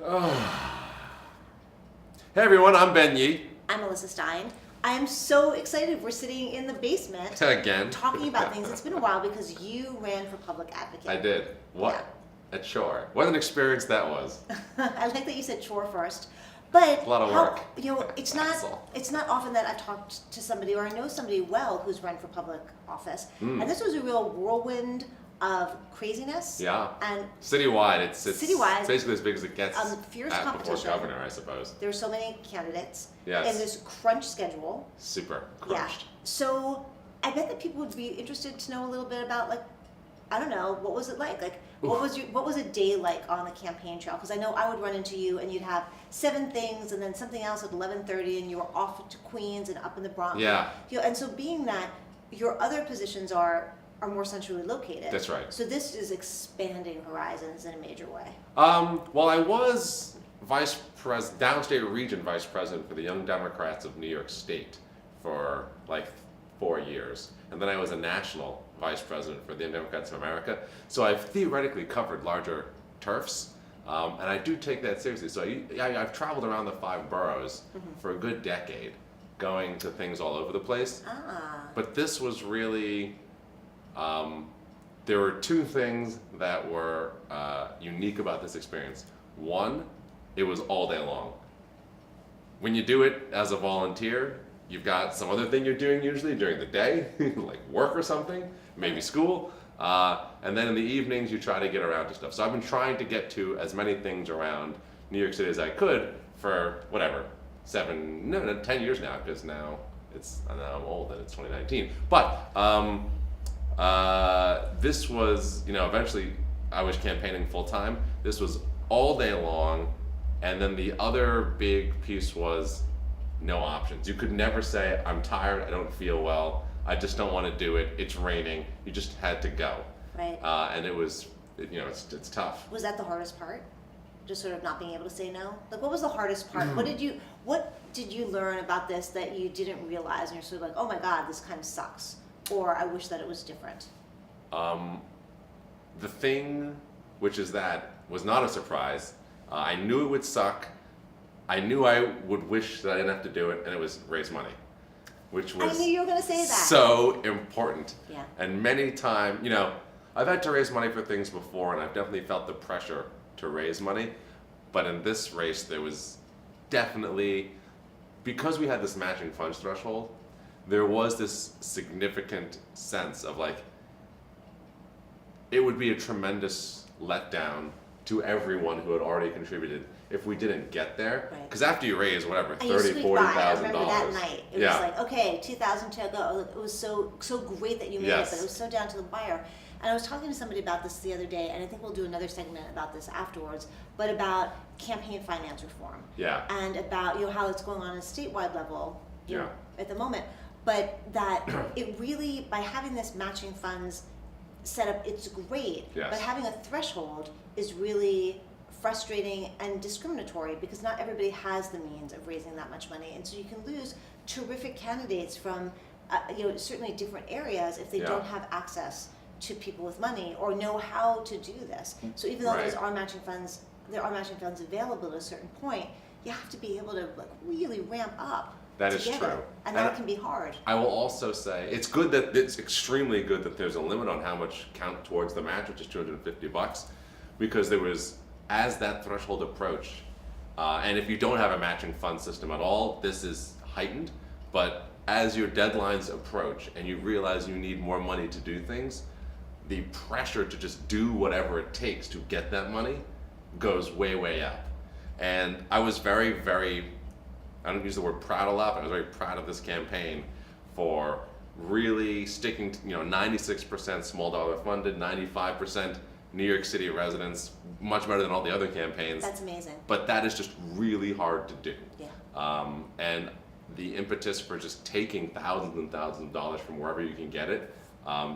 Hey everyone, I'm Ben Yee. I'm Elissa Stein. I am so excited. We're sitting in the basement Again. talking about things. It's been a while because you ran for public advocate. I did. What? A chore. What an experience that was. I like that you said chore first. But A lot of work. It's That's not all. it's not often that I've talked to somebody or I know somebody well who's run for public office. And this was a real whirlwind of craziness. Yeah. And Citywide, it's Citywide. basically as big as it gets Fierce before competition. governor, I suppose. there were so many candidates. Yes. And this crunch schedule. Super Yeah. crunched. So I bet that people would be interested to know a little bit about, like, I don't know, what was it like? Like, what was a day like on the campaign trail? Because I know I would run into you and you'd have 7 things and then something else at 11:30 and you were off to Queens and up in the Bronx. Yeah. And so being that your other positions are more centrally located. That's right. So this is expanding horizons in a major way. Well, I was downstate region vice president for the Young Democrats of New York State for like 4 years. And then I was a national vice president for the Young Democrats of America. So I've theoretically covered larger turfs. And I do take that seriously. So I've traveled around the 5 boroughs for a good decade, going to things all over the place. But this was really, there were 2 things that were unique about this experience. One, it was all day long. When you do it as a volunteer, you've got some other thing you're doing usually during the day, like work or something, maybe school. And then in the evenings, you try to get around to stuff. So I've been trying to get to as many things around New York City as I could for whatever, 10 years now, because now I'm old and it's 2019. But this was, eventually I was campaigning full time. This was all day long. And then the other big piece was no options. You could never say, I'm tired, I don't feel well, I just don't want to do it, it's raining. You just had to go. Right. And it was, it's tough. Was that the hardest part? Just sort of not being able to say no? Like, what was the hardest part? What did you learn about this that you didn't realize and you're sort of like, oh my God, this kind of sucks? Or I wish that it was different? The thing, which is that was not a surprise, I knew it would suck. I knew I would wish that I didn't have to do it, and it was raise money, which was I knew you were going to say that. so important. Yeah. And many times, I've had to raise money for things before, and I've definitely felt the pressure to raise money. But in this race, there was definitely, because we had this matching funds threshold, there was this significant sense of like, it would be a tremendous letdown to everyone who had already contributed if we didn't get there. Right. Because after you raise whatever, And you $30,000, squeaked by. I $40,000. remember that night. It Yeah. was like, okay, 2,000 to go. It was so great that you made Yes. it, but it was so down to the wire. And I was talking to somebody about this the other day, and I think we'll do another segment about this afterwards, but about campaign finance reform. Yeah. And about how it's going on a statewide level Yeah. at the moment. But that it really, by having this matching funds set up, it's great. Yes. But having a threshold is really frustrating and discriminatory because not everybody has the means of raising that much money, and so you can lose terrific candidates from certainly different areas if they Yeah. don't have access to people with money or know how to do this. So even though Right. there are matching funds available at a certain point, you have to be able to really ramp up. That to is get true. it. And that can be hard. I will also say it's extremely good that there's a limit on how much count towards the match, which is $250, because there was, as that threshold approached, and if you don't have a matching fund system at all, this is heightened. But as your deadlines approach and you realize you need more money to do things, the pressure to just do whatever it takes to get that money goes way, way up. And I was very, very, I don't use the word proud a lot, but I was very proud of this campaign for really sticking to, 96% small dollar funded, 95% New York City residents, much better than all the other campaigns. That's amazing. But that is just really hard to do. Yeah. And the impetus for just taking thousands and thousands of dollars from wherever you can get it,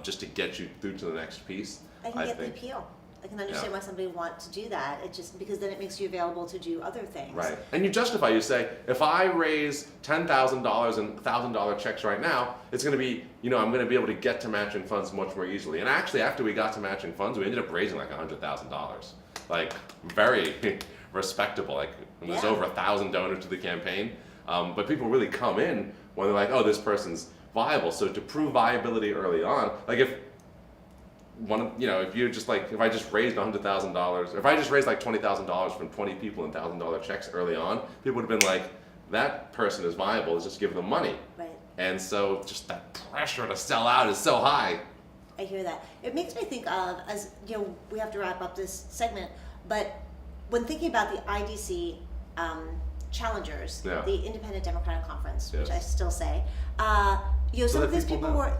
just to get you through to the next piece. I can get the appeal. I can understand why somebody would want to do that. It just because then it makes you available to do other things. Right. And you justify, you say, if I raise $10,000 and $1,000 checks right now, it's going to be, I'm going to be able to get to matching funds much more easily. And actually, after we got to matching funds, we ended up raising like $100,000. Like, very, respectable. Like there's Yeah. over 1,000 donors to the campaign, but people really come in when they're like, oh, this person's viable. So to prove viability early on, like if if I just raised $100,000, if I just raised like $20,000 from 20 people in $1,000 checks early on, people would have been like, that person is viable. Let's just give them money. Right. And so just that pressure to sell out is so high. I hear that. It makes me think of, as you know, we have to wrap up this segment, but when thinking about the IDC challengers, Yeah. the Independent Democratic Conference, which Yes. I still say, some that of these people people know. were,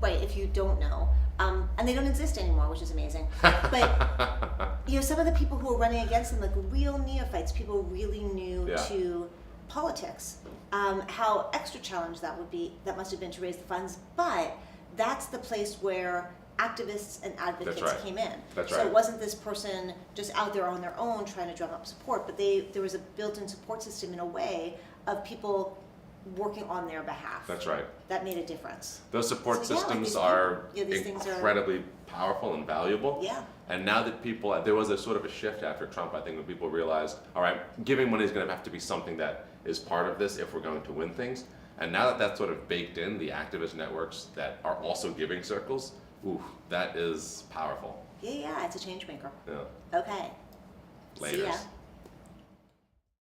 right, if you don't know, and they don't exist anymore, which is amazing. But some of the people who were running against them, like real neophytes, people really new Yeah. to politics, how extra challenge that must have been to raise the funds. But that's the place where activists and advocates right. came in. That's so right. it wasn't this person just out there on their own trying to drum up support, but there was a built-in support system in a way of people working on their behalf. That's right. That made a difference. Those support So, yeah, like systems these are people- these things are- incredibly powerful and valuable. Yeah. And now that there was a sort of a shift after Trump, I think, when people realized, all right, giving money is going to have to be something that is part of this if we're going to win things. And now that that's sort of baked in, the activist networks that are also giving circles, ooh, that is powerful. Yeah, it's a change maker. Yeah. Okay. See Laters. ya.